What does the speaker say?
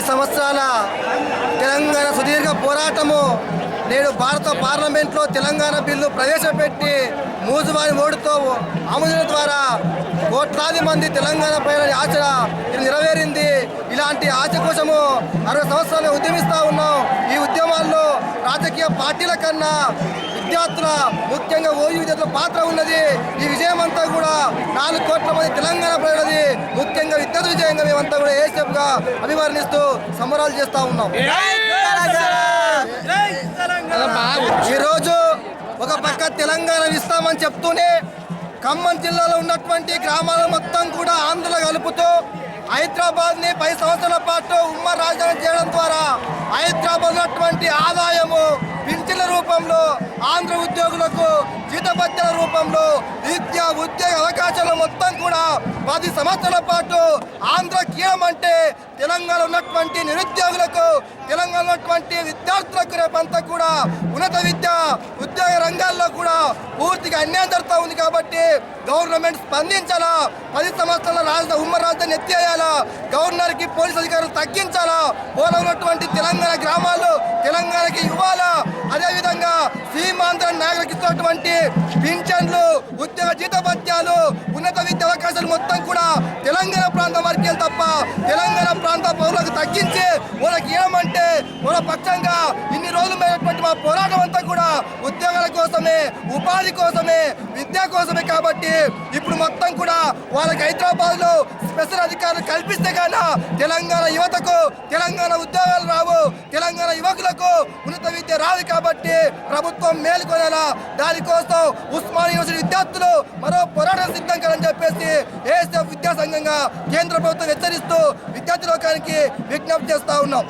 సంవత్సరాల తెలంగాణ సుదీర్ఘ పోరాటము నేడు భారత పార్లమెంట్లో తెలంగాణ బిల్లు ప్రవేశపెట్టి మూజువారి ఓటుతో ఆమోదం ద్వారా కోట్లాది మంది తెలంగాణ ప్రజల ఆశ నెరవేరింది. ఇలాంటి ఆశ కోసము 60 సంవత్సరాలు ఉద్యమిస్తూ ఉన్నాం. ఈ ఉద్యమాల్లో రాజకీయ పార్టీల కన్నా విద్యార్థుల, ముఖ్యంగా ఓయూ విద్యార్థుల పాత్ర ఉన్నది. ఈ విజయం అంతా కూడా 4 కోట్ల మంది తెలంగాణ ప్రజలది. ముఖ్యంగా విద్యార్థి విజయంగా మేమంతా కూడా ఏసేపుగా అభివర్ణిస్తూ సంబరాలు చేస్తూ ఉన్నాం. ఈరోజు ఒక పక్క తెలంగాణ ఇస్తామని చెప్తూనే ఖమ్మం జిల్లాలో ఉన్నటువంటి గ్రామాల మొత్తం కూడా ఆంధ్రలో కలుపుతూ హైదరాబాద్ని 10 సంవత్సరాల పాటు ఉమ్మడి రాజధాని చేయడం ద్వారా హైదరాబాద్ ఉన్నటువంటి ఆదాయము పింఛన్ల రూపంలో, ఆంధ్ర ఉద్యోగులకు జీతభత్యాల రూపంలో, విద్యా ఉద్యోగ అవకాశాలు మొత్తం కూడా 10 సంవత్సరాల పాటు ఆంధ్ర కీలమంటే తెలంగాణ ఉన్నటువంటి నిరుద్యోగులకు, తెలంగాణ ఉన్నటువంటి విద్యార్థులకు రేపంతా కూడా ఉన్నత విద్య ఉద్యోగ రంగాల్లో కూడా పూర్తిగా అన్యాయం జరుగుతూ ఉంది. కాబట్టి గవర్నమెంట్ స్పందించాలా, 10 సంవత్సరాల ఉమ్మడి రాజధాని ఎత్తేయాలా, గవర్నర్కి పోలీసు అధికారులు తగ్గించాలా, పోలో ఉన్నటువంటి తెలంగాణ గ్రామాలు తెలంగాణకి ఇవ్వాలా, అదేవిధంగా సీమాంధ్ర నాయకులకు ఇస్తున్నటువంటి పింఛన్లు, ఉద్యోగ జీతభత్యాలు, ఉన్నత విద్య అవకాశాలు మొత్తం కూడా తెలంగాణ ప్రాంతం వరకే తప్ప తెలంగాణ ప్రాంత పౌరులకు తగ్గించి వాళ్ళకి ఏమంటే వాళ్ళ పక్షంగా ఇన్ని రోజులు మేనటువంటి మా పోరాటం అంతా కూడా ఉద్యోగాల కోసమే, ఉపాధి కోసమే, విద్య కోసమే. కాబట్టి ఇప్పుడు మొత్తం కూడా వాళ్ళకి హైదరాబాద్లో స్పెషల్ అధికారులు కల్పిస్తే కానీ తెలంగాణ యువతకు తెలంగాణ ఉద్యోగాలు రావు, తెలంగాణ యువకులకు ఉన్నత విద్య రాదు. కాబట్టి ప్రభుత్వం మేలుకొనేలా దానికోసం ఉస్మానియా యూనివర్సిటీ విద్యార్థులు మరో పోరాటం సిద్ధం కాదని చెప్పేసి ఏఎస్ఎఫ్ విద్యా సంఘంగా కేంద్ర ప్రభుత్వం హెచ్చరిస్తూ విద్యార్థి లోకానికి విజ్ఞప్తి చేస్తా ఉన్నాం.